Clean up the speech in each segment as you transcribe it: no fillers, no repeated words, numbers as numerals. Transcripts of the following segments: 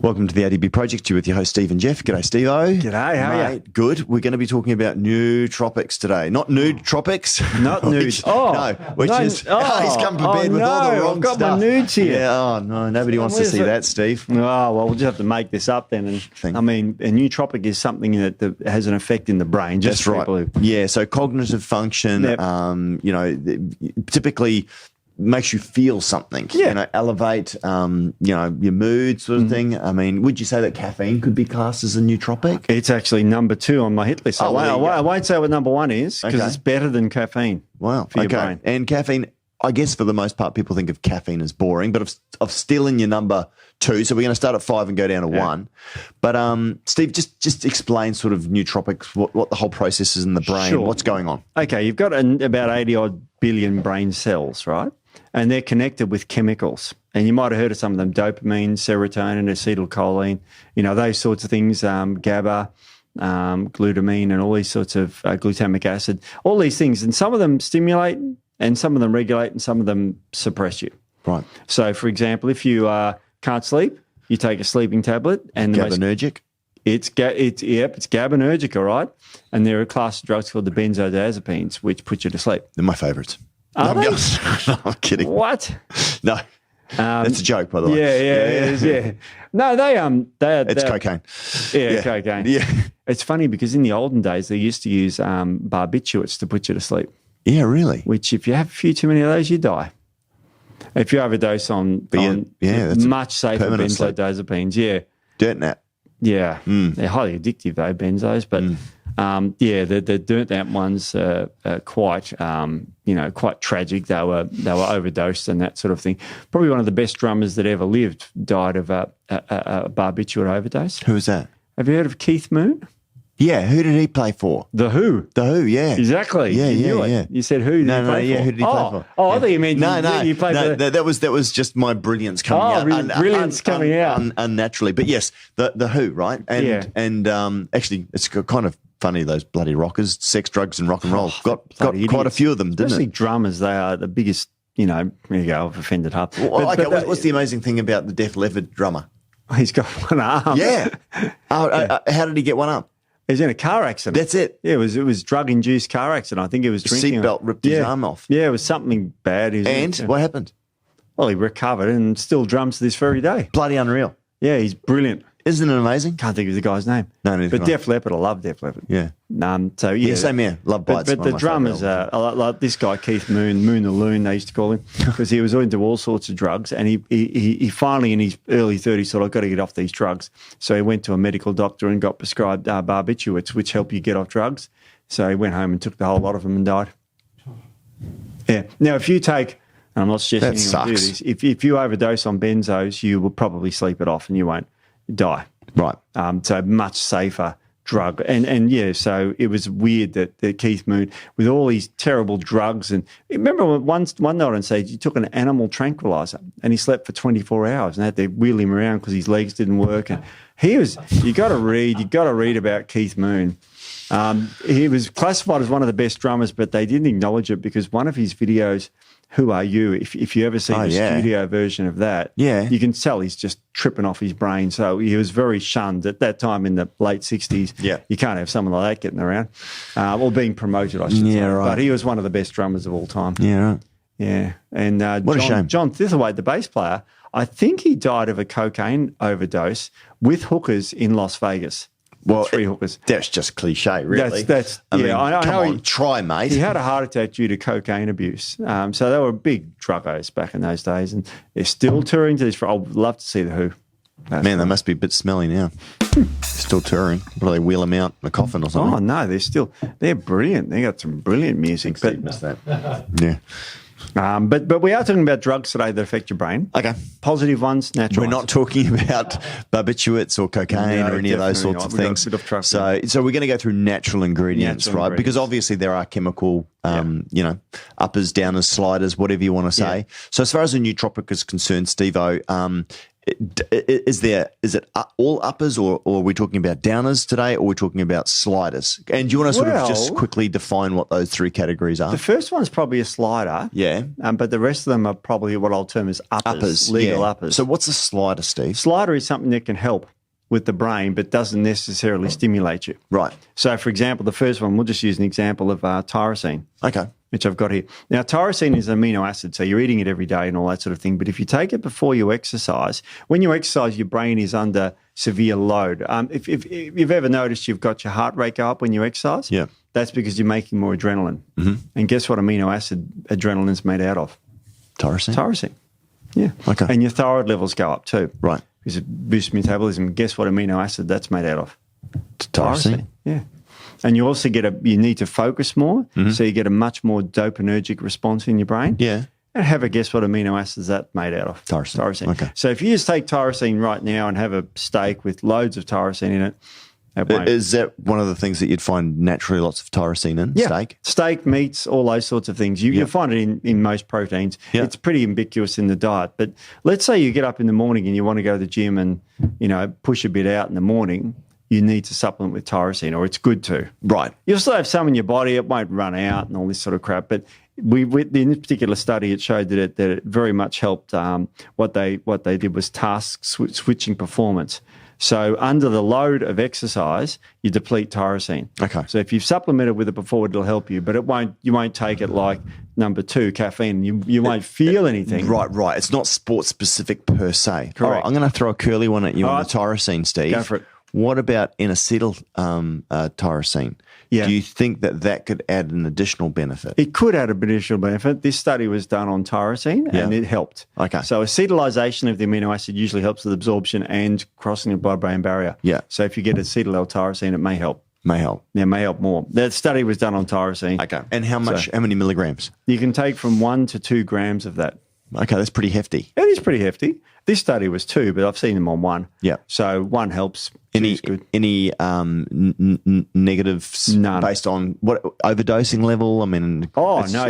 Welcome to the ATP Project. You're with your host, Steve and Jeff. G'day, Steve-O. G'day, how are you? Good. We're going to be talking about nootropics today. Not Nootropics. Not nudes. He's come prepared with all the wrong I've got stuff. my nudes here. Yeah, oh, no, nobody wants to see that, Steve. Oh, well, we'll just have to make this up then. And I mean, a nootropic is something that has an effect in the brain. Just That's right. Yeah, so cognitive function, typically makes you feel something, elevate, your mood sort of thing. I mean, would you say that caffeine could be classed as a nootropic? It's actually number 2 on my hit list. I won't say what number 1 is because it's better than caffeine. Wow. For your brain. And caffeine, I guess for the most part, people think of caffeine as boring, but I'm still in your number 2. So we're going to start at 5 and go down to 1. But Steve, just explain sort of nootropics, what the whole process is in the brain, Sure. what's going on. Okay, you've got about 80-odd billion brain cells, right? And they're connected with chemicals. And you might have heard of some of them, dopamine, serotonin, acetylcholine, those sorts of things, GABA, glutamine, and all these sorts of glutamic acid, all these things. And some of them stimulate and some of them regulate and some of them suppress you. Right. So, for example, if you can't sleep, you take a sleeping tablet. And GABAergic? It's GABAergic, all right? And there are a class of drugs called the benzodiazepines, which put you to sleep. They're my favourites. Are they? No, I'm kidding. What? No. That's a joke, by the way. Yeah. No, it's cocaine. Yeah, cocaine. Yeah. It's funny because in the olden days, they used to use barbiturates to put you to sleep. Yeah, really? Which, if you have a few too many of those, you die. If you overdose on that's much safer benzodiazepines, Dirt nap. Yeah. They're highly addictive, though, benzos, but... the dirt nap ones are quite tragic. They were overdosed and that sort of thing. Probably one of the best drummers that ever lived died of a barbiturate overdose. Who was that? Have you heard of Keith Moon? Yeah, who did he play for? The Who. The Who, yeah. Exactly. Yeah. You said who did he play for? Who did he play for? Oh, I thought you meant you played for... that was just my brilliance coming out. Brilliance coming out. Unnaturally. But yes, the Who, right? And actually, it's kind of funny, those bloody rockers, sex, drugs and rock and roll. Got quite a few of them, didn't Especially it? drummers, they are the biggest, there you go, I've offended half. What's the amazing thing about the Def Leppard drummer? He's got one arm. Yeah. How did he get one up? He was in a car accident. That's it. Yeah, it was drug-induced car accident. I think he was drinking. Seatbelt ripped his arm off. Yeah, it was something bad. What happened? Well, he recovered and still drums to this very day. Bloody unreal. Yeah, he's brilliant. Isn't it amazing? Can't think of the guy's name. No, but Def Leppard, I love Def Leppard. Yeah. Same here. Love Bites. But the drummers, like this guy, Keith Moon the Loon, they used to call him, because he was into all sorts of drugs. And he finally, in his early 30s, thought, I've got to get off these drugs. So he went to a medical doctor and got prescribed barbiturates, which help you get off drugs. So he went home and took the whole lot of them and died. Yeah. Now, if you take... And I'm not suggesting anyone do this. If you overdose on benzos, you will probably sleep it off and you won't die. Right. So much safer drug. And so it was weird that Keith Moon, with all these terrible drugs, and remember one night on stage, he took an animal tranquilizer and he slept for 24 hours and had to wheel him around because his legs didn't work. And you got to read about Keith Moon. He was classified as one of the best drummers, but they didn't acknowledge it because one of his videos, Who Are You? If you ever see the studio version of that, you can tell he's just tripping off his brain. So he was very shunned at that time in the late 60s. Yeah. You can't have someone like that getting around or being promoted, I should say. Right. But he was one of the best drummers of all time. Yeah, right. Yeah. And what a shame. John Thitherwaite, the bass player, I think he died of a cocaine overdose with hookers in Las Vegas. Well, 3 hookers. That's just cliche, really. I know. Try, mate. He had a heart attack due to cocaine abuse. So they were big druggos back in those days, and they're still touring to this. I'd love to see the Who. Man, they must be a bit smelly now. Still touring. Will they wheel them out in a coffin or something? Oh no, they're brilliant. They got some brilliant music. But missed that. Yeah. But we are talking about drugs today that affect your brain. Okay. Positive ones, natural We're not talking about barbiturates or cocaine or any of those sorts of things. So we're going to go through natural ingredients, right? Because obviously there are chemical, uppers, downers, sliders, whatever you want to say. So as far as a nootropic is concerned, Steve-O, Is it all uppers, or are we talking about downers today, or are we talking about sliders? And do you want to sort of just quickly define what those three categories are? The first one's probably a slider. Yeah. But the rest of them are probably what I'll term as uppers, legal uppers. So what's a slider, Steve? Slider is something that can help with the brain but doesn't necessarily stimulate you. Right. So, for example, the first one, we'll just use an example of tyrosine. Okay. Which I've got here. Now, tyrosine is an amino acid, so you're eating it every day and all that sort of thing. But if you take it before you exercise, when you exercise, your brain is under severe load. If you've ever noticed you've got your heart rate go up when you exercise, yeah, that's because you're making more adrenaline. Mm-hmm. And guess what amino acid adrenaline's made out of? Tyrosine. Tyrosine. Yeah. Okay. And your thyroid levels go up too. Right. Because it boosts metabolism. Guess what amino acid that's made out of? Tyrosine. Yeah. And you also you need to focus more, so you get a much more dopaminergic response in your brain. Yeah. And have a guess what amino acids that's made out of? Tyrosine. Okay. So if you just take tyrosine right now and have a steak with loads of tyrosine in it, is that one of the things that you'd find naturally lots of tyrosine in? Yeah. Steak? Steak, meats, all those sorts of things. You'll find it in most proteins. Yeah. It's pretty ubiquitous in the diet. But let's say you get up in the morning and you want to go to the gym and, push a bit out in the morning. You need to supplement with tyrosine, or it's good to. Right. You'll still have some in your body. It won't run out and all this sort of crap. But in this particular study, it showed that it very much helped. What they did was task switching performance. So under the load of exercise, you deplete tyrosine. Okay. So if you've supplemented with it before, it'll help you, but you won't take it like number 2, caffeine. You won't feel anything. Right. It's not sports specific per se. Correct. All right, I'm going to throw a curly one at you on the tyrosine, Steve. Go for it. What about N-acetyl tyrosine? Yeah. Do you think that could add an additional benefit? It could add an additional benefit. This study was done on tyrosine and it helped. Okay. So acetylization of the amino acid usually helps with absorption and crossing the blood-brain barrier. Yeah. So if you get acetyl L-tyrosine, it may help. May help. Yeah, may help more. That study was done on tyrosine. Okay. And how many milligrams? You can take from 1 to 2 grams of that. Okay, that's pretty hefty. It is pretty hefty. This study was 2, but I've seen them on 1. Yeah. So 1 helps. Any negatives None. based on what overdosing level? I mean,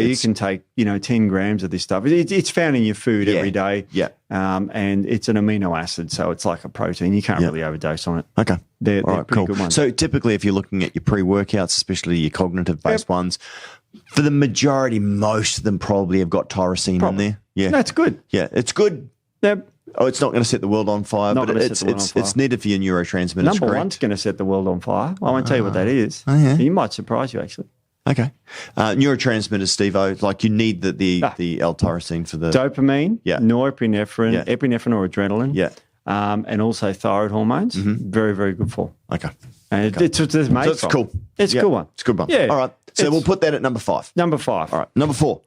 you can take 10 grams of this stuff. It's found in your food every day. Yeah. And it's an amino acid, so it's like a protein. You can't really overdose on it. Okay. They're pretty good ones. So typically, if you're looking at your pre-workouts, especially your cognitive-based ones, for the majority, most of them probably have got tyrosine in there. Yeah, that's good. Yeah, it's good. Yep. Oh, it's not going to set the world on fire, but it's needed for your neurotransmitters. Number one's going to set the world on fire. I won't tell you what that is. Oh, yeah. You might surprise you, actually. Okay. Neurotransmitters, Steve-O, like you need the L-tyrosine for the... Dopamine, norepinephrine, epinephrine or adrenaline, and also thyroid hormones. Mm-hmm. Very, very good for. Okay. And it's made so it's from. cool. It's a good one. It's a good one. Yeah. All right. So we'll put that at number 5. Number 5. All right. Number 4.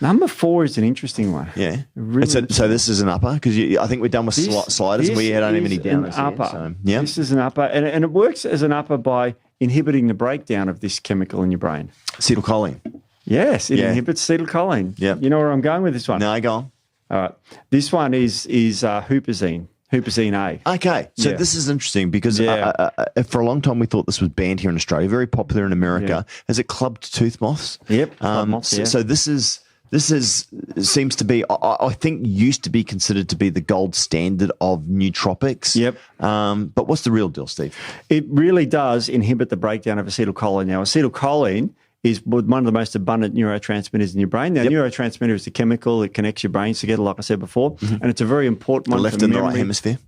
Number 4 is an interesting one. Yeah. So this is an upper because I think we're done with sliders and we don't have any downers upper. So, yeah. This is an upper, and it works as an upper by inhibiting the breakdown of this chemical in your brain. Acetylcholine. Yes, it inhibits acetylcholine. Yeah. You know where I'm going with this one? No, go on. All right. This one is huperzine. Huperzine A. Okay, so this is interesting because for a long time we thought this was banned here in Australia, very popular in America. Has it clubbed tooth moths? Yep, club moths, So this seems to be, I think, used to be considered to be the gold standard of nootropics. Yep. But what's the real deal, Steve? It really does inhibit the breakdown of acetylcholine. Now, acetylcholine is one of the most abundant neurotransmitters in your brain. Now, neurotransmitter is the chemical that connects your brains together, like I said before, and it's a very important one. The left and the right hemisphere?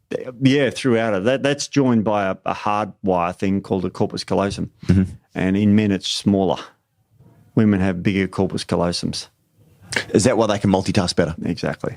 Yeah, throughout it. That's joined by a hard wire thing called a corpus callosum. Mm-hmm. And in men, it's smaller. Women have bigger corpus callosums. Is that why they can multitask better? Exactly.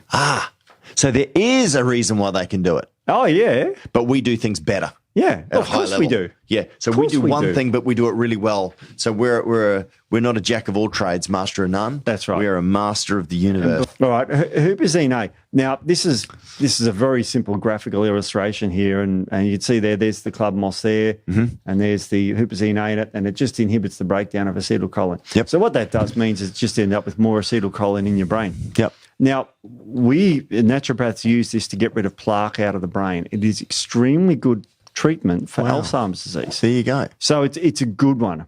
So there is a reason why they can do it. Oh, yeah. But we do things better. Yeah, of course we do. Yeah, so we do one thing, but we do it really well. So we're not a jack of all trades, master of none. That's right. We are a master of the universe. All right, huperzine A. Now this is a very simple graphical illustration here, and you can see there's the club moss there, and there's the huperzine A in it, and it just inhibits the breakdown of acetylcholine. Yep. So what that does means is just end up with more acetylcholine in your brain. Yep. Now, we naturopaths use this to get rid of plaque out of the brain. It is extremely good treatment for Alzheimer's disease. There you go. So it's a good one.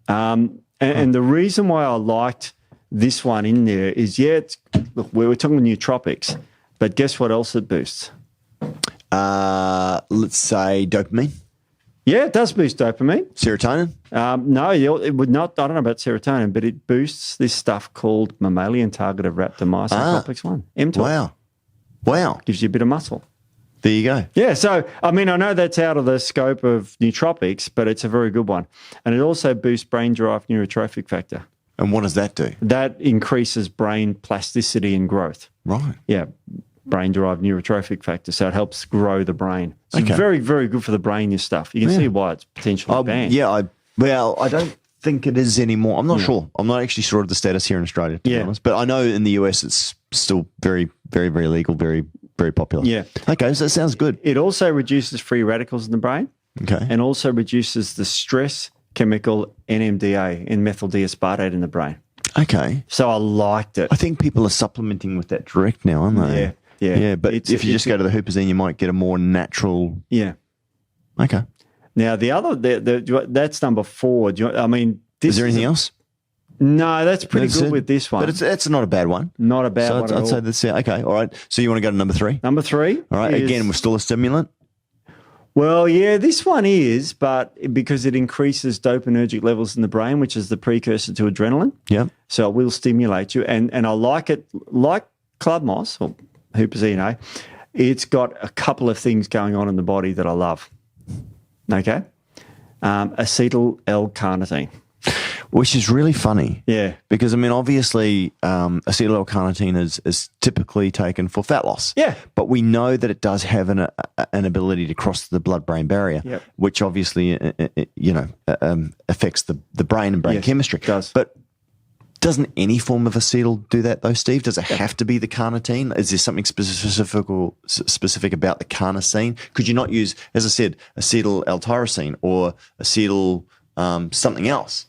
And the reason why I liked this one in there is, look, we were talking nootropics, but guess what else it boosts? Let's say dopamine, Yeah, it does boost dopamine. serotonin. No, it would not. I don't know about serotonin, but it boosts this stuff called mammalian targeted rapamycin complex 1, mTOR. Wow. Gives you a bit of muscle. There you go. Yeah, so, I mean, I know that's out of the scope of nootropics, but it's a very good one. And it also boosts brain-derived neurotrophic factor. And what does that do? That increases brain plasticity and growth. Right. Yeah, brain-derived neurotrophic factor, so it helps grow the brain. So Okay. very, very good for the brain, this stuff. You can see why it's potentially banned. Yeah, I don't think it is anymore. I'm not sure. I'm not actually sure of the status here in Australia, to be honest. But I know in the US it's still very, very, very legal, very, very popular. Yeah. Okay, so that sounds good. It also reduces free radicals in the brain Okay. and also reduces the stress chemical NMDA, N-methyl D-aspartate in the brain. Okay. So I liked it. I think people are supplementing with that direct now, aren't they? Yeah. Yeah, but if you just go to the Hoopazine, you might get a more natural. Yeah. Okay. Now, the other, that's number 4. Is there anything else? No, that's pretty That's good it. with this one. But it's not a bad one. Not a bad So one at I'd all. say that's okay. All right. So you want to go to number 3? Number 3. All right. is- Again, we're still a stimulant. Well, yeah, this one is, but because it increases dopaminergic levels in the brain, which is the precursor to adrenaline. Yeah. So it will stimulate you. And I like it, like Club Moss or Hoopazine, it's got a couple of things going on in the body that I love. Okay? Acetyl L-carnitine. Which is really funny. Yeah. Because, I mean, obviously, acetyl L-carnitine is typically taken for fat loss. Yeah. But we know that it does have an ability to cross the blood-brain barrier, Yep. which obviously, affects the brain and brain Yes, chemistry. it does. But doesn't any form of acetyl do that, though, Steve? Does it have to be the carnitine? Is there something specific about the carnosine? Could you not use, as I said, acetyl L-tyrosine or acetyl something else?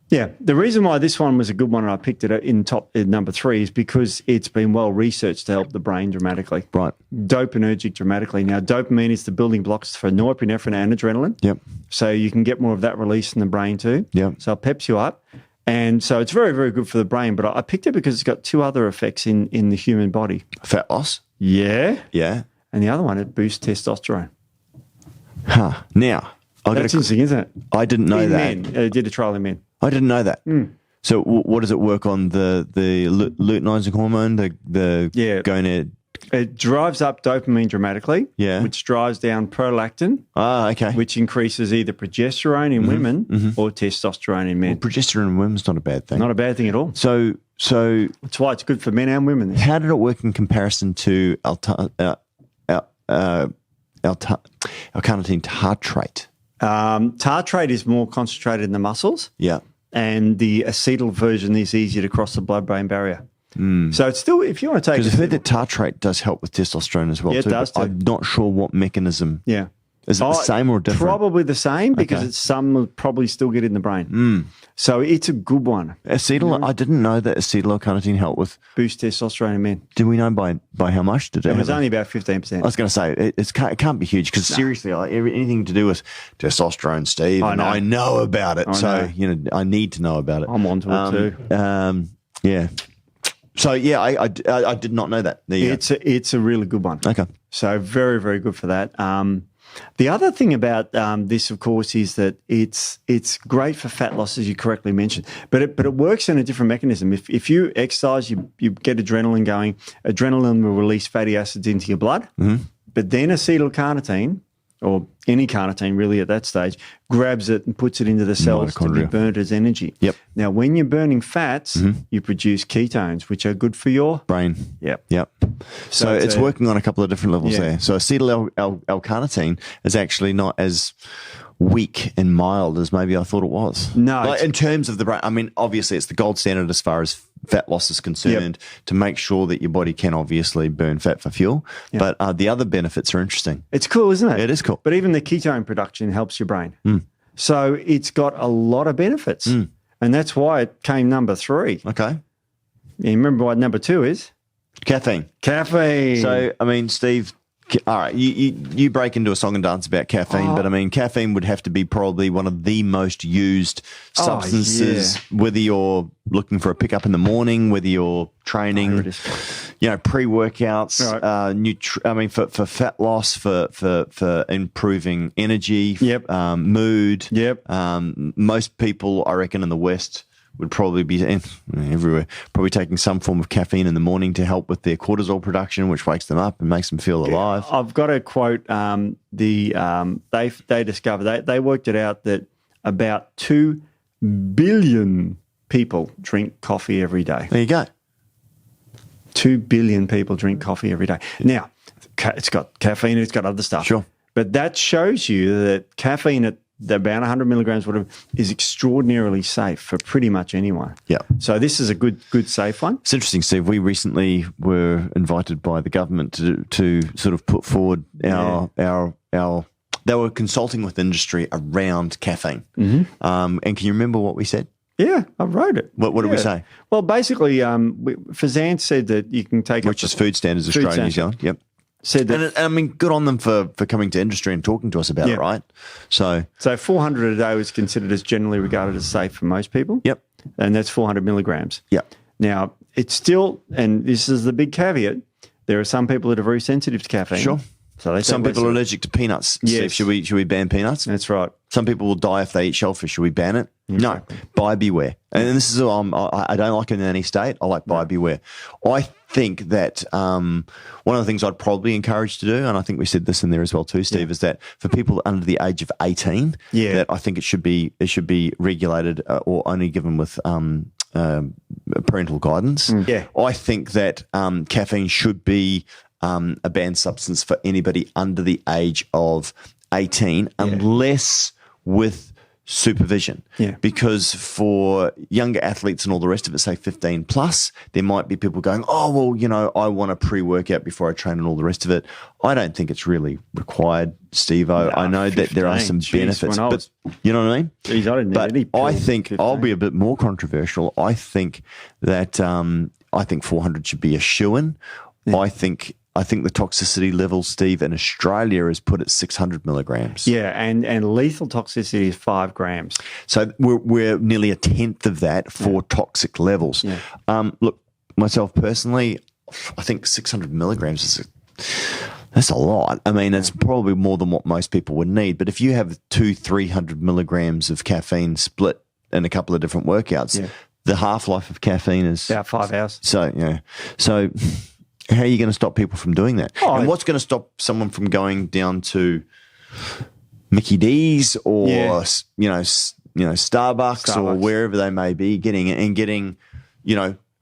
Yeah, the reason why this one was a good one and I picked it in number 3 is because it's been well researched to help the brain dramatically. Right. Dopaminergic dramatically. Now, dopamine is the building blocks for norepinephrine and adrenaline. Yep. So you can get more of that release in the brain too. Yep. So it peps you up. And so it's very, very good for the brain. But I picked it because it's got 2 other effects in the human body. Fat loss? Yeah. Yeah. And the other one, it boosts testosterone. Huh. Now, That's interesting, isn't it? I didn't know In that. men. Did a trial in men. I didn't know that. So what does it work on? The luteinizing hormone, the gonad? It drives up dopamine dramatically, Yeah. which drives down prolactin, Ah, okay. which increases either progesterone in women or testosterone in men. Progesterone in women's not a bad thing. Not a bad thing at all. So That's why it's good for men and women. how did it work in comparison to L-carnitine tartrate? Tartrate is more concentrated in the muscles, Yeah. and the acetyl version is easier to cross the blood-brain barrier. So it's still, if you want to take Because I've heard that tartrate does help with testosterone as well, Yeah, it too. does but too. I'm not sure what mechanism. Yeah. Is it the same or different? Probably the same because Okay. it's some will probably still get in the brain. So it's a good one. Acetyl, I didn't know that acetyl L-carnitine helped with. Boost testosterone in men. Do we know by how much did it? It was have? only about 15%. I was going to say it can't be huge because seriously, anything to do with testosterone, Steve, I and know. I know about it. know. I need to know about it. I'm onto it too. Yeah. So yeah, I did not know that. There you It's a really good one. go. Okay. So very, very good for that. The other thing about this, of course, is that it's great for fat loss, as you correctly mentioned, but it works in a different mechanism. If you exercise, you get adrenaline going. Adrenaline will release fatty acids into your blood, but then acetyl-carnitine, or any carnitine really at that stage, grabs it and puts it into the cells to be Mitochondria. burnt as energy. Yep. Now, when you're burning fats, you produce ketones, which are good for your Brain. Yep. Yep. So it's it's working on a couple of different levels Yeah. there. So acetyl L-carnitine is actually not as weak and mild as maybe I thought it was. No, Like, it's- in terms of the brain, I mean, obviously it's the gold standard as far as fat loss is concerned to make sure that your body can obviously burn fat for fuel. But the other benefits are interesting. It's cool, isn't it? It is cool. But even the ketone production helps your brain. So it's got a lot of benefits. And that's why it came number 3. Okay. You remember what number 2 is? Caffeine. Caffeine. So, I mean, Steve, all right, you break into a song and dance about caffeine, but I mean, caffeine would have to be probably one of the most used substances, whether you're looking for a pickup in the morning, whether you're training, pre-workouts, Right. for fat loss, for improving energy, Yep. Mood. Yep. Most people, I reckon, in the West would probably be everywhere, probably taking some form of caffeine in the morning to help with their cortisol production, which wakes them up and makes them feel alive. I've got to quote they discovered they worked it out that about 2 billion people drink coffee every day. There you go. 2 billion people drink coffee every day. Now, it's got caffeine, it's got other stuff. Sure. But that shows you that caffeine at about 100 milligrams, whatever, is extraordinarily safe for pretty much anyone. Yeah. So this is a good safe one. It's interesting, Steve. We recently were invited by the government to sort of put forward our they were consulting with industry around caffeine. And can you remember what we said? Yeah, I wrote it. What did we say? Well, basically, Fazan said that you can take Which is Food Standards Australia, New Zealand. Yep. Said that, and I mean, good on them for coming to industry and talking to us about it, right? So 400 a day was considered as generally regarded as safe for most people. Yep. And that's 400 milligrams. Yep. Now, it's still, and this is the big caveat, there are some people that are very sensitive to caffeine. Sure. So some people are allergic to peanuts. Yes. Steve, should we ban peanuts? That's right. Some people will die if they eat shellfish. Should we ban it? No. Buyer beware. And this is I don't like it in any state. I like buyer beware. I think that one of the things I'd probably encourage to do, and I think we said this in there as well too, Steve, is that for people under the age of 18, that I think it should be regulated or only given with parental guidance. I think that caffeine should be a banned substance for anybody under the age of 18, unless with supervision. Because for younger athletes and all the rest of it, say 15 plus, there might be people going, oh, well, I want a pre-workout before I train and all the rest of it. I don't think it's really required, Steve-O. I know 15, that there are some benefits, but you know what I mean? Geez, I didn't need any I think 15. I'll be a bit more controversial. I think that 400 should be a shoo-in. I think the toxicity level, Steve, in Australia is put at 600 milligrams. Yeah, and lethal toxicity is 5 grams. So we're nearly a tenth of that for toxic levels. Look, myself personally, I think 600 milligrams that's a lot. I mean, it's probably more than what most people would need. But if you have 300 milligrams of caffeine split in a couple of different workouts, the half-life of caffeine is about 5 hours. So how are you going to stop people from doing that? And what's going to stop someone from going down to Mickey D's or Starbucks or wherever they may be, getting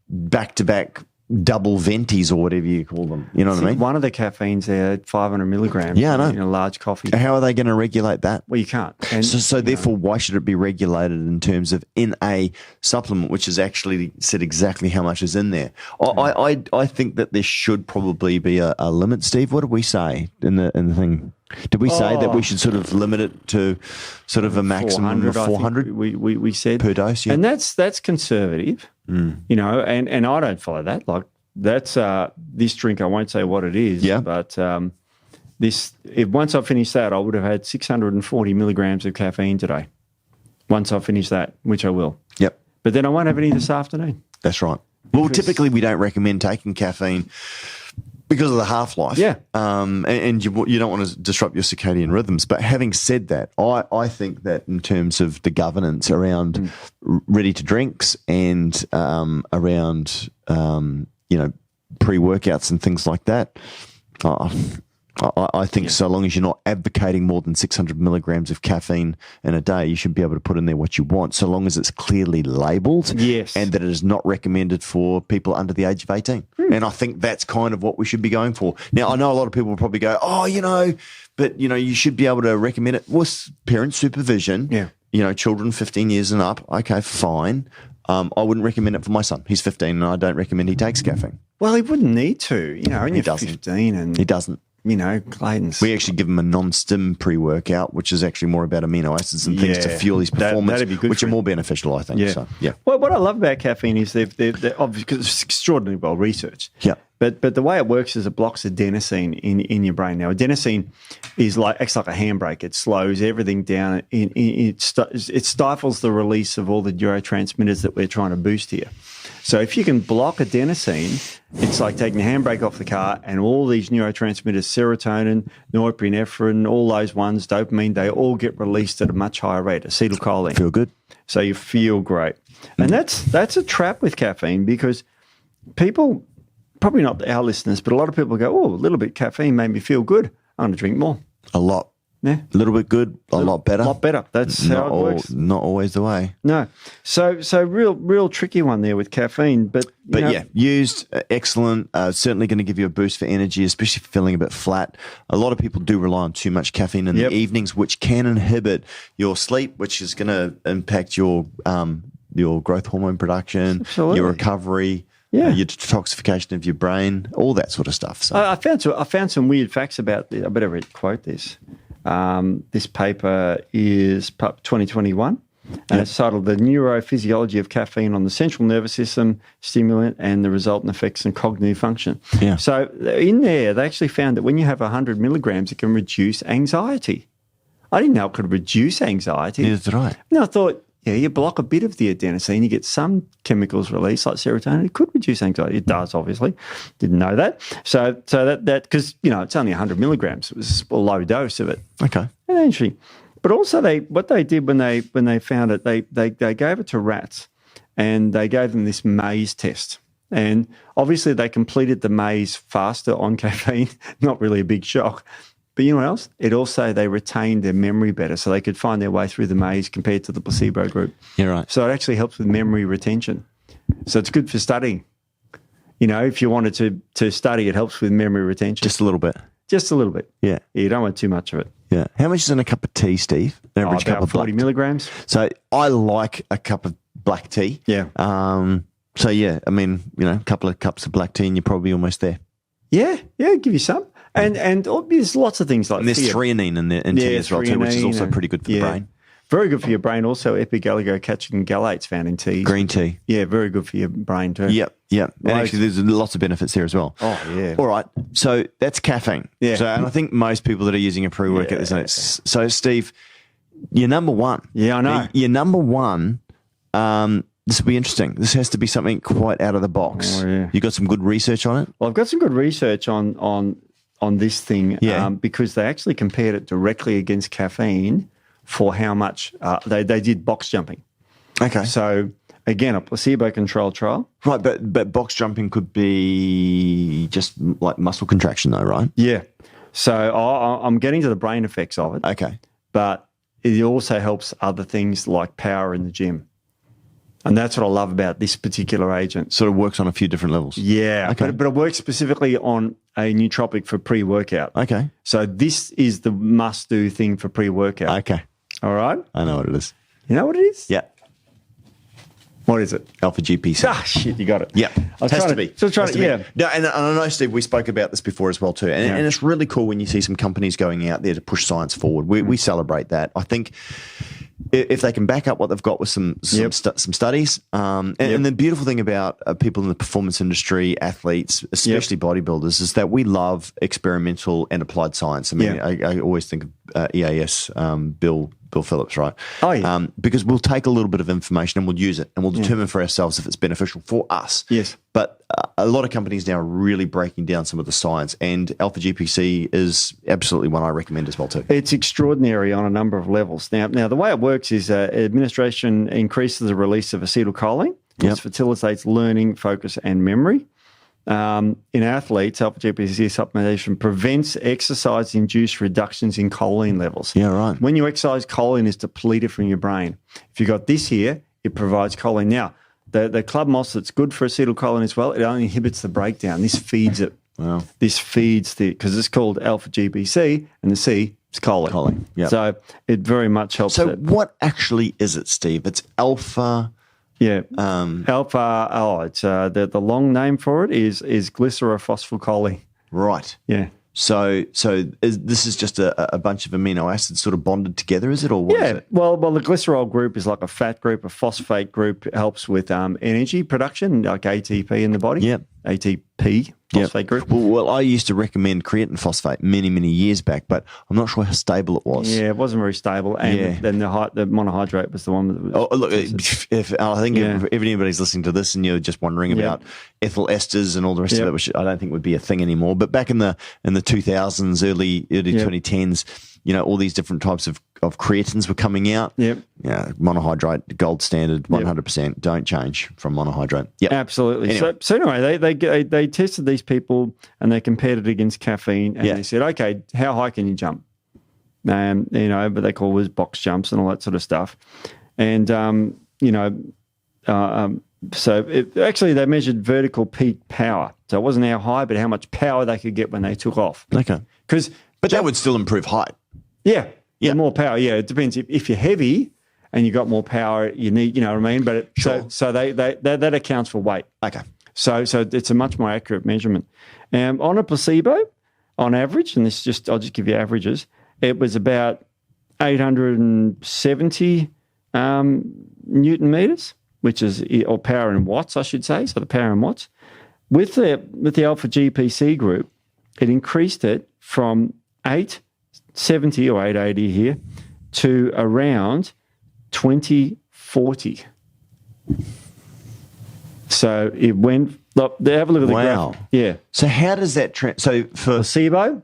back-to-back double ventis or whatever you call them? You know what I mean? One of the caffeines there at 500 milligrams. Yeah, I know. In a large coffee. How are they going to regulate that? Well, you can't. And, so therefore, why should it be regulated in terms of in a supplement, which has actually said exactly how much is in there? I think that there should probably be a limit. Steve, what did we say in the thing? Did we say that we should sort of limit it to sort of a maximum of 400? We said per dose, and that's conservative, and I don't follow that. Like that's this drink. I won't say what it is, but once I finish that, I would have had 640 milligrams of caffeine today. Once I finish that, which I will. Yep. But then I won't have any this afternoon. That's right. Well, typically we don't recommend taking caffeine because of the half-life. Yeah. And you don't want to disrupt your circadian rhythms. But having said that, I think that in terms of the governance around ready-to-drinks and around, pre-workouts and things like that, I think so long as you're not advocating more than 600 milligrams of caffeine in a day, you should be able to put in there what you want, so long as it's clearly labelled and that it is not recommended for people under the age of 18. And I think that's kind of what we should be going for. Now, I know a lot of people will probably go, but, you should be able to recommend it with parent supervision. Yeah. Children 15 years and up. Okay, fine. I wouldn't recommend it for my son. He's 15 and I don't recommend he takes caffeine. Well, he wouldn't need to. When you're 15 and... He doesn't. Clayton's. We actually give him a non-stim pre-workout, which is actually more about amino acids and things to fuel his performance, that'd be good which are more beneficial, I think. Yeah. So, yeah. Well, what I love about caffeine is they're obviously, because it's extraordinarily well researched. Yeah. But the way it works is it blocks adenosine in your brain. Now, adenosine acts like a handbrake. It slows everything down. It stifles the release of all the neurotransmitters that we're trying to boost here. So if you can block adenosine, it's like taking the handbrake off the car, and all these neurotransmitters, serotonin, norepinephrine, all those ones, dopamine, they all get released at a much higher rate, acetylcholine. Feel good. So you feel great. And that's a trap with caffeine, because people, probably not our listeners, but a lot of people go, oh, a little bit of caffeine made me feel good. I'm going to drink more. A lot. Yeah. A little bit good, a lot better. A lot better. That's how it works. Not always the way. No. So real tricky one there with caffeine. But yeah, used, excellent. Certainly going to give you a boost for energy, especially if you're feeling a bit flat. A lot of people do rely on too much caffeine in the evenings, which can inhibit your sleep, which is going to impact your growth hormone production, Absolutely. your recovery. Yeah. Your detoxification of your brain, all that sort of stuff. So I found some weird facts about this. I better quote this. This paper is 2021, and it's titled "The Neurophysiology of Caffeine on the Central Nervous System, Stimulant, and the Resultant Effects on Cognitive Function." Yeah. So in there, they actually found that when you have 100 milligrams, it can reduce anxiety. I didn't know it could reduce anxiety. neither did I. No, I thought, yeah, you block a bit of the adenosine, you get some chemicals released like serotonin. It could reduce anxiety. It does, obviously. Didn't know that. So that because it's only 100 milligrams. It was a low dose of it. Okay. And actually, but also what they did when they found it, they gave it to rats, and they gave them this maze test. And obviously they completed the maze faster on caffeine. Not really a big shock. But you know what else? They retained their memory better, so they could find their way through the maze compared to the placebo group. Yeah, right. So it actually helps with memory retention. So it's good for studying. If you wanted to study, it helps with memory retention. Just a little bit. Just a little bit. Yeah. You don't want too much of it. Yeah. How much is in a cup of tea, Steve? An average cup About of 40 milligrams. So I like a cup of black tea. Yeah. So yeah, I mean, a couple of cups of black tea and you're probably almost there. Yeah, give you some. And there's lots of things like and there's threonine in tea as well too, which is also pretty good for the brain. Very good for your brain. Also, epigallocatechin galate's found in teas. Green tea. Yeah, very good for your brain too. Yep. And actually, there's lots of benefits there as well. Oh, yeah. All right. So that's caffeine. Yeah. So, and I think most people that are using a pre-workout, isn't it? So, Steve, you're number one. Yeah, I know. You're number one. This will be interesting. This has to be something quite out of the box. Oh, yeah. You got some good research on it? Well, I've got some good research on this thing because they actually compared it directly against caffeine for how much they did box jumping. Okay. So, again, a placebo-controlled trial. Right, but box jumping could be just like muscle contraction though, right? Yeah. So I'm getting to the brain effects of it. Okay. But it also helps other things like power in the gym. And that's what I love about this particular agent. Sort of works on a few different levels. Yeah, Okay. but it works specifically on a nootropic for pre-workout. Okay. So this is the must-do thing for pre-workout. Okay. All right? I know what it is. You know what it is? Yeah. What is it? Alpha GPC. Ah, shit, you got it. Yeah. I was Has trying to be. Still trying Has to, be. yeah. No, and I know, Steve, we spoke about this before as well too. And it's really cool when you see some companies going out there to push science forward. We celebrate that. I think if they can back up what they've got with some studies, and the beautiful thing about people in the performance industry, athletes, especially bodybuilders, is that we love experimental and applied science. I mean, I always think of EAS, Bill Phillips, right? Oh, yeah. Because we'll take a little bit of information and we'll use it and we'll determine for ourselves if it's beneficial for us. Yes. But a lot of companies now are really breaking down some of the science, and Alpha GPC is absolutely one I recommend as well too. It's extraordinary on a number of levels. Now the way it works is administration increases the release of acetylcholine, which facilitates learning, focus, and memory. In athletes, Alpha GPC supplementation prevents exercise-induced reductions in choline levels. Yeah, right. When you exercise, choline is depleted from your brain. If you've got this here, it provides choline. Now, the club moss that's good for acetylcholine as well, it only inhibits the breakdown. This feeds it. Wow. This feeds because it's called Alpha GPC, and the C is choline. Choline, yeah. So it very much helps. So what actually is it, Steve? It's alpha. Yeah, alpha. Oh, it's the long name for it is glycerophosphocholine. Right. Yeah. So this is just a bunch of amino acids sort of bonded together, is it, or what is it? Well, the glycerol group is like a fat group. A phosphate group helps with energy production, like ATP in the body. Yeah. ATP P phosphate group. Well, I used to recommend creatine phosphate many, many years back, but I'm not sure how stable it was. Yeah, it wasn't very stable. And then the monohydrate was the one that was. Oh, look, if anybody's listening to this and you're just wondering about ethyl esters and all the rest of it, which I don't think would be a thing anymore, but back in the 2000s, early 2010s, all these different types of creatines were coming out. Yep. Yeah, monohydrate, gold standard, 100%. Don't change from monohydrate. Yeah, absolutely. Anyway. So anyway, they tested these people and they compared it against caffeine, and they said, okay, how high can you jump? But they call it box jumps and all that sort of stuff. And actually they measured vertical peak power. So it wasn't how high, but how much power they could get when they took off. Okay. But that would still improve height. Yeah. More power. Yeah, it depends. If you're heavy and you got more power, you need, you know what I mean? But so that accounts for weight. Okay. So it's a much more accurate measurement. On a placebo, on average, and I'll just give you averages, it was about 870 Newton meters, which is, or power in watts, I should say. So the power in watts. With the alpha GPC group, it increased it from 870 or 880 here to around 2040. So it went. Look, have a look at the graph. Yeah. So how does that so for placebo?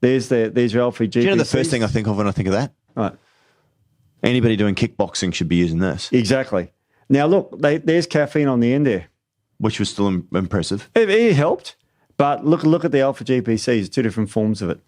There's your alpha GPC. Do you know the first thing I think of when I think of that? Right. Anybody doing kickboxing should be using this. Exactly. Now look, there's caffeine on the end there, which was still impressive. It helped, but look at the alpha GPC. There's two different forms of it.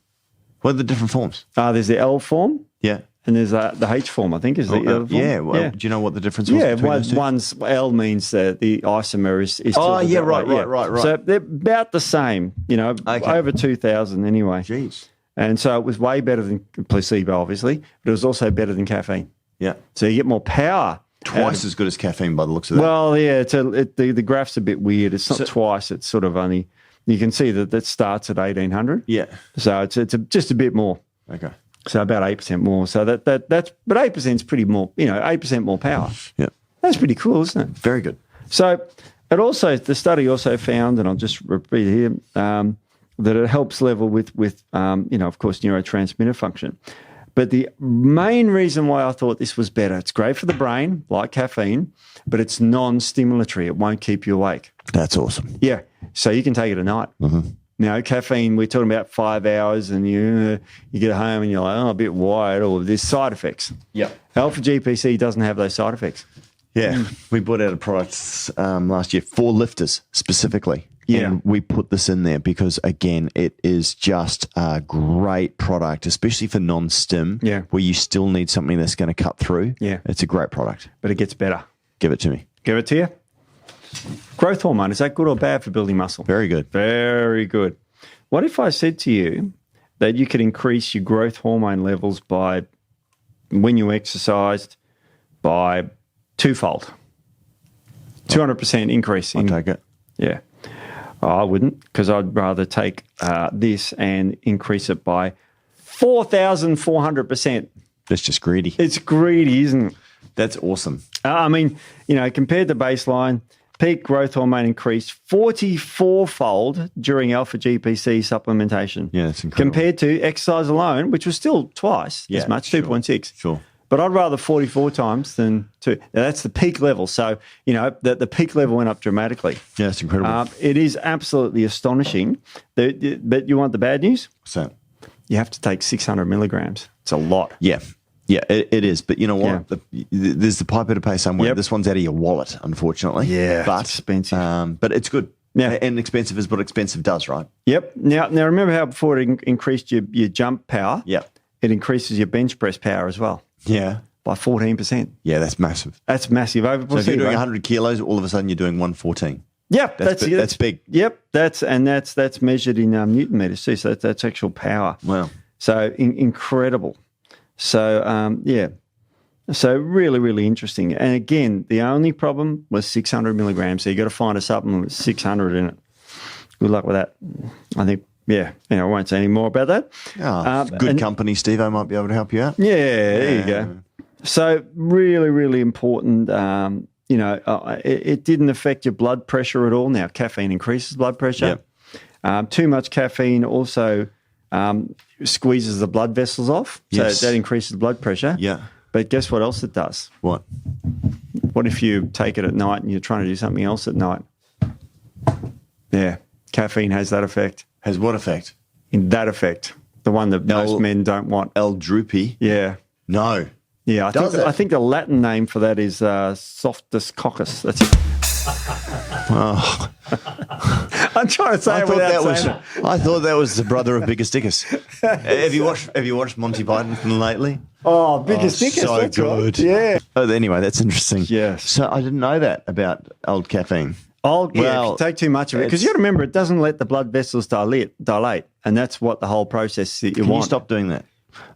What are the different forms? There's the L form. Yeah. And there's the H form, I think, is the L form. Yeah. Well, do you know what the difference was? Yeah, one's L means the isomer is right. So they're about the same, over 2,000 anyway. Jeez. And so it was way better than placebo, obviously, but it was also better than caffeine. Yeah. So you get more power. Twice as good as caffeine by the looks of that. Well, yeah, the graph's a bit weird. It's not twice. It's sort of only, you can see that starts at 1,800. Yeah. So it's just a bit more. Okay. So about 8% more. So that's but 8% is pretty more, 8% more power. Yeah. That's pretty cool, isn't it? Very good. So the study also found, and I'll just repeat here, that it helps level with of course, neurotransmitter function. But the main reason why I thought this was better, it's great for the brain, like caffeine, but it's non-stimulatory. It won't keep you awake. That's awesome. Yeah. So you can take it at night. Mm-hmm. Now, caffeine, we're talking about 5 hours and you get home and you're like, a bit wired, or there's side effects. Yeah. Alpha GPC doesn't have those side effects. Yeah. We brought out a product last year for lifters specifically. Yeah. And we put this in there because, again, it is just a great product, especially for non-stim, where you still need something that's going to cut through. Yeah. It's a great product. But it gets better. Give it to me. Give it to you. Growth hormone, is that good or bad for building muscle? Very good. Very good. What if I said to you that you could increase your growth hormone levels by, when you exercised, by twofold? 200% increase. I'll take it. Yeah. I wouldn't, because I'd rather take this and increase it by 4,400%. That's just greedy. It's greedy, isn't it? That's awesome. I mean, compared to baseline, peak growth hormone increased 44-fold during alpha GPC supplementation. Yeah, that's incredible. Compared to exercise alone, which was still twice as much, 2.6. Sure. But I'd rather 44 times than 2. Now, that's the peak level. So, the peak level went up dramatically. Yeah, it's incredible. It is absolutely astonishing. But you want the bad news? So you have to take 600 milligrams. It's a lot. Yeah. Yeah, it is. But you know what? Yeah. There's the piper to pay somewhere. Yep. This one's out of your wallet, unfortunately. Yeah, but, it's expensive. But it's good. Yeah. And expensive is what expensive does, right? Yep. Now remember how before it increased your jump power? Yeah. It increases your bench press power as well. Yeah. By 14%. Yeah, that's massive. That's massive. Over placebo. So if you're doing 100 kilos, all of a sudden you're doing 114. Yep. That's big. Yep. That's measured in Newton meters too. So that's actual power. Wow. So incredible. So, So really, really interesting. And again, the only problem was 600 milligrams. So you got to find a supplement with 600 in it. Good luck with that. I think, I won't say any more about that. Good company, Steve. I might be able to help you out. Yeah, there you go. So really, really important, it didn't affect your blood pressure at all. Now, caffeine increases blood pressure. Yep. Too much caffeine also squeezes the blood vessels off. So that increases blood pressure. Yeah. But guess what else it does? What? What if you take it at night and you're trying to do something else at night? Yeah, caffeine has that effect. Has what effect? That effect, the one that most men don't want. L droopy? Yeah. No. Yeah, I think the Latin name for that is softus coccus. That's it. Oh. I'm trying to say it without saying it. I thought that was the brother of Biggest Dickus. Have you watched Monty Python lately? Oh, Biggest Dickus. So that's good. Right. Yeah. Oh, anyway, that's interesting. Yes. So I didn't know that about old caffeine. Oh, yeah, if you take too much of it. Because you got to remember, it doesn't let the blood vessels dilate. And that's what the whole process that you want. Can you stop doing that?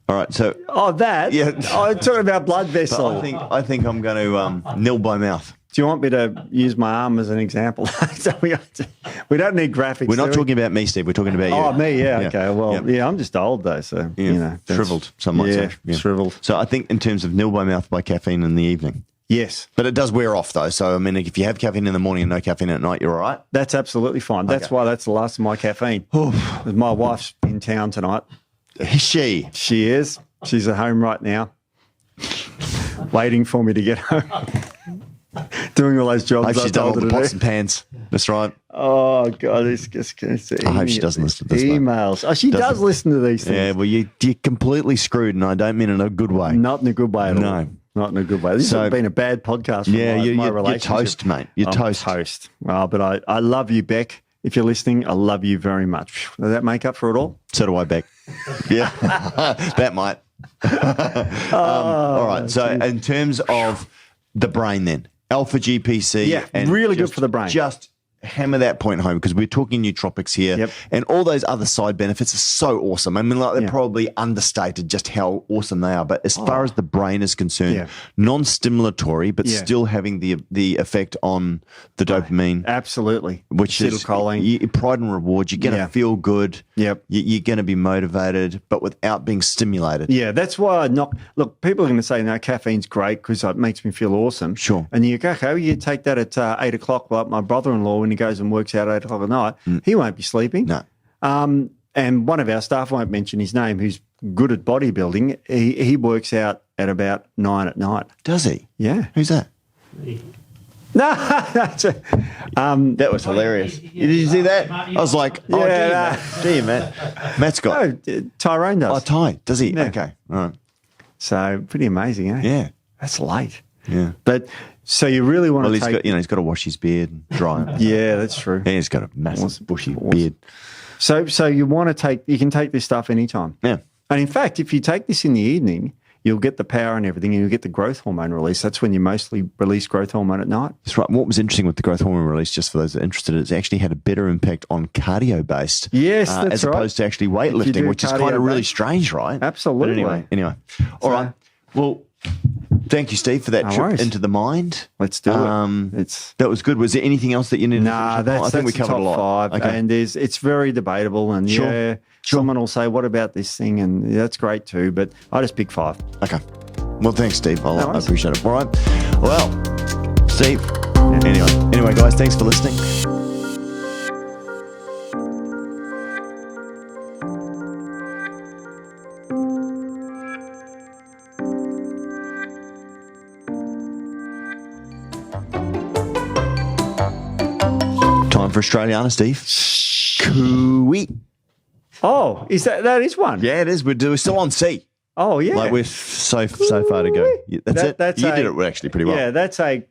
All right, so... Oh, that? Yeah. I'm talking about blood vessel. I think I'm going to nil by mouth. Do you want me to use my arm as an example? So we don't need graphics. We're not talking about me, Steve. We're talking about you. Oh, me, yeah. Okay, well, yeah, I'm just old, though, so, shriveled, some might say. Yeah, shriveled. So I think in terms of nil by mouth by caffeine in the evening. Yes. But it does wear off, though. So, I mean, if you have caffeine in the morning and no caffeine at night, you're all right? That's absolutely fine. That's why that's the last of my caffeine. My wife's in town tonight. Is she? She is. She's at home right now, waiting for me to get home. Doing all those jobs. I hope she's done all the pots and pans. That's right. Oh, God. It's I hope she doesn't listen to this. Emails. Oh, she does listen to these things. Yeah, well, you're completely screwed, and I don't mean in a good way. Not in a good way at all. No. Not in a good way. This has been a bad podcast for my relationship. You're toast, mate. You're toast. Well, but I love you, Beck. If you're listening, I love you very much. Does that make up for it all? So do I, Beck. Yeah, that might. All right. So in terms of the brain then, alpha GPC. Yeah, and really good for the brain. Just hammer that point home because we're talking nootropics here and all those other side benefits are so awesome. I mean, like they're probably understated just how awesome they are. But as far as the brain is concerned, non-stimulatory, but still having the effect on the dopamine. Absolutely. Which is pride and reward. You're going to feel good. Yep. You're going to be motivated, but without being stimulated. Yeah, that's why look, people are going to say, no, caffeine's great because it makes me feel awesome. Sure. And you go, okay, well, you take that at 8 o'clock. Like my brother-in-law, when he goes and works out at 8 o'clock at night, he won't be sleeping. No. And one of our staff, I won't mention his name, who's good at bodybuilding, he works out at about 9 at night. Does he? Yeah. Who's that? No, that was hilarious. Did you see that? I was like, gee, Matt. Matt's got. Tyrone does. Oh, Ty, does he? Yeah. Okay, all right. So pretty amazing, eh? Yeah. That's late. Yeah. But so you really want to take... he's got to wash his beard and dry it. Yeah, that's true. Yeah, he's got a massive bushy beard. So you want to you can take this stuff anytime. Yeah. And in fact, if you take this in the evening, you'll get the power and everything, and you'll get the growth hormone release. That's when you mostly release growth hormone at night. That's right. What was interesting with the growth hormone release, just for those that are interested, is it actually had a better impact on cardio-based, as opposed to actually weightlifting, which is kind of really strange, right? Absolutely. But anyway. All right. Well, thank you, Steve, for that trip into the mind. Let's do it. That was good. Was there anything else that you needed? I think we covered a lot. Okay. And it's very debatable, and someone will say, "What about this thing?" And that's great too. But I just pick 5. Okay. Well, thanks, Steve. I appreciate it. All right. Well, Steve. Anyway, guys, thanks for listening. Time for Australiana, Steve. Cooey. Oh, that is one? Yeah, it is. We're still on C. Oh, yeah. Like we're so far to go. That's it. You did it actually pretty well. Yeah, that's you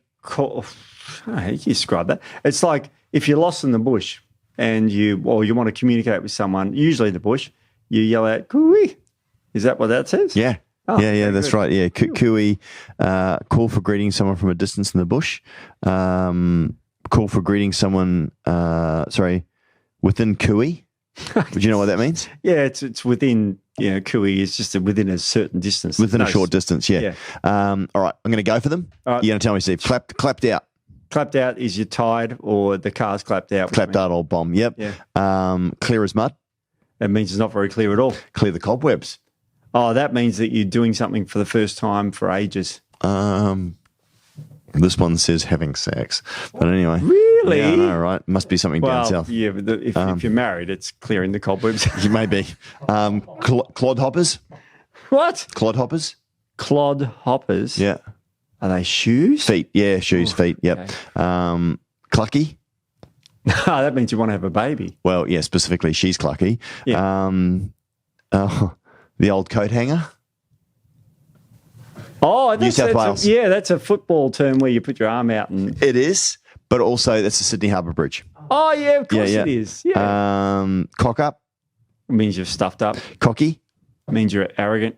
describe that. It's like if you're lost in the bush and you want to communicate with someone, usually in the bush, you yell out, "Cooey." Is that what that says? Yeah. Oh, yeah, that's good. right. Yeah, cooey, call for greeting someone from a distance in the bush. Call for greeting someone, within cooey. Do you know what that means? Yeah, it's within, cooey is just within a certain distance. Within a short distance, yeah. All right, I'm going to go for them. All right. You're going to tell me, Steve. Clapped out. Clapped out is you're tied or the car's clapped out. Clapped out old bomb, yep. Yeah. Clear as mud. That means it's not very clear at all. Clear the cobwebs. Oh, that means that you're doing something for the first time for ages. This one says having sex. But anyway. Really? Yeah, I know, right? Must be something down south. Yeah, but if you're married, it's clearing the cobwebs. You may be. Clodhoppers? What? Clodhoppers? Clodhoppers? Yeah. Are they shoes? Feet. Yeah, shoes, feet. Yep. Okay. Clucky? That means you want to have a baby. Well, yeah, specifically she's clucky. Yeah. The old coat hanger? Oh, New South Wales. That's a football term where you put your arm out and. It is, but also that's the Sydney Harbour Bridge. Oh yeah, of course it is. Yeah. Cock up? It means you've stuffed up. Cocky? It means you're arrogant.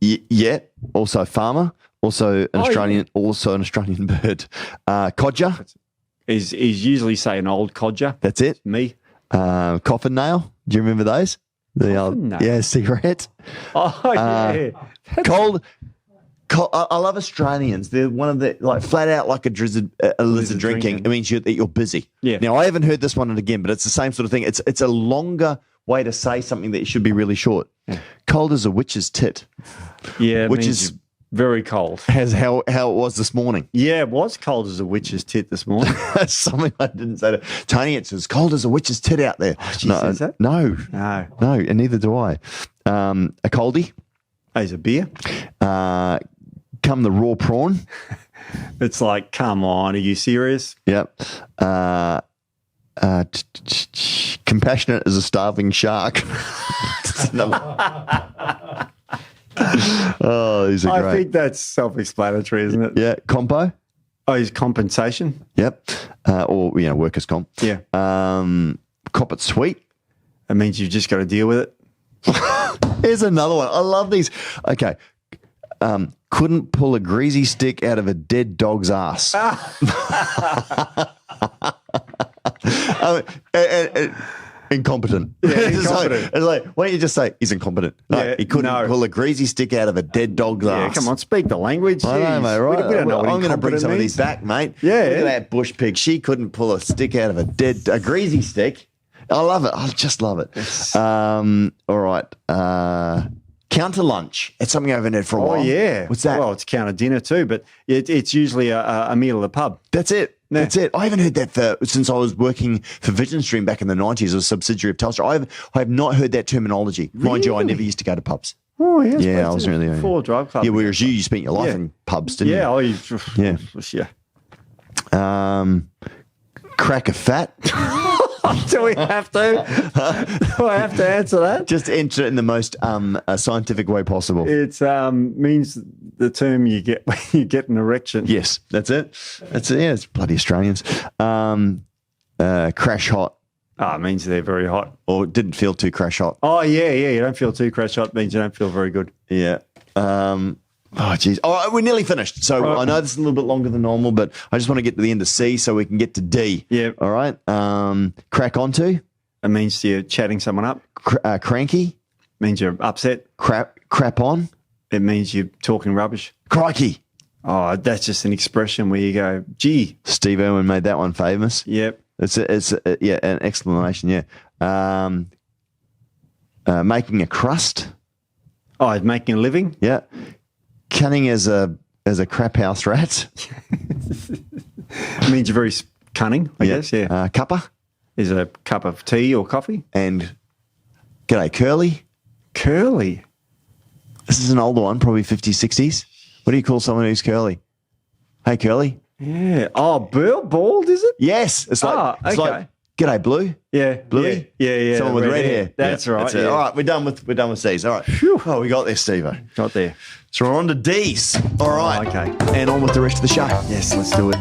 Yeah. Also farmer. Also an Australian bird. Codger? Is usually say an old codger. That's it. Me. Coffin nail. Do you remember those? Coffin nail? Yeah, cigarette. Oh yeah. Cold. I love Australians. They're one of the flat out like a lizard drinking. It means that you're busy. Yeah. Now I haven't heard this one again, but it's the same sort of thing. It's a longer way to say something that should be really short. Yeah. Cold as a witch's tit. Yeah, which is very cold. As how it was this morning. Yeah, it was cold as a witch's tit this morning. That's something I didn't say to Tony. It's as cold as a witch's tit out there. Oh, she says that? No, and neither do I. A coldie. Is a beer. Come the raw prawn. It's like, come on, are you serious? Yep. Compassionate as a starving shark. Oh, these are great. I think that's self-explanatory, isn't it? Yeah. Compo. Oh, is compensation. Yep. Or workers' comp. Yeah. Cop it sweet. It means you've just got to deal with it. Here's another one. I love these. Okay. Couldn't pull a greasy stick out of a dead dog's ass. Incompetent. Yeah, incompetent. It's like, why don't you just say he's incompetent? No, he couldn't pull a greasy stick out of a dead dog's ass. Yeah, come on, speak the language. I know, mate, right? We don't know what I'm going to bring some of means. these back, mate. Yeah. Look at that bush pig. She couldn't pull a stick out of a greasy stick. I love it. I just love it. Yes. All right. Counter lunch. It's something I haven't had for a while. Oh, yeah. What's that? Well, it's counter dinner too, but it's usually a meal at the pub. That's it. Yeah. That's it. I haven't heard that since I was working for Vision Stream back in the 90s, a subsidiary of Telstra. I have not heard that terminology. Really? Mind you, I never used to go to pubs. Oh, yeah. Yeah, I was really... Full drive club. Yeah, whereas you spent your life in pubs, didn't you? Yeah. Crack a fat. Do we have to? Do I have to answer that? Just answer it in the most scientific way possible. It means the term you get when you get an erection. Yes, that's it. That's it. Yeah, it's bloody Australians. Crash hot. It means they're very hot. Or didn't feel too crash hot. Oh, yeah. You don't feel too crash hot means you don't feel very good. Yeah. Oh, geez. Oh, we're nearly finished. So I know this is a little bit longer than normal, but I just want to get to the end of C so we can get to D. Yeah. All right. Crack onto. It means you're chatting someone up. Cranky. Means you're upset. Crap on. It means you're talking rubbish. Crikey. Oh, that's just an expression where you go, gee. Steve Irwin made that one famous. Yep. It's an explanation, yeah. Making a crust. Oh, making a living? Yeah. Cunning as a crap house rat. It means you're very cunning, I guess, yeah. Cuppa. Is it a cup of tea or coffee? And g'day, Curly. Curly? This is an older one, probably 50s, 60s. What do you call someone who's curly? Hey, Curly. Yeah. Oh, bald, is it? Yes. It's like, okay. it's like g'day, Blue. Yeah. Bluey. Yeah. Someone with red hair. That's right. That's it. All right, we're done with C's. All right. Phew. Oh, we got there, Steve-o. Got there. So we're on to D's. All right. Okay. And on with the rest of the show. Yes, let's do it.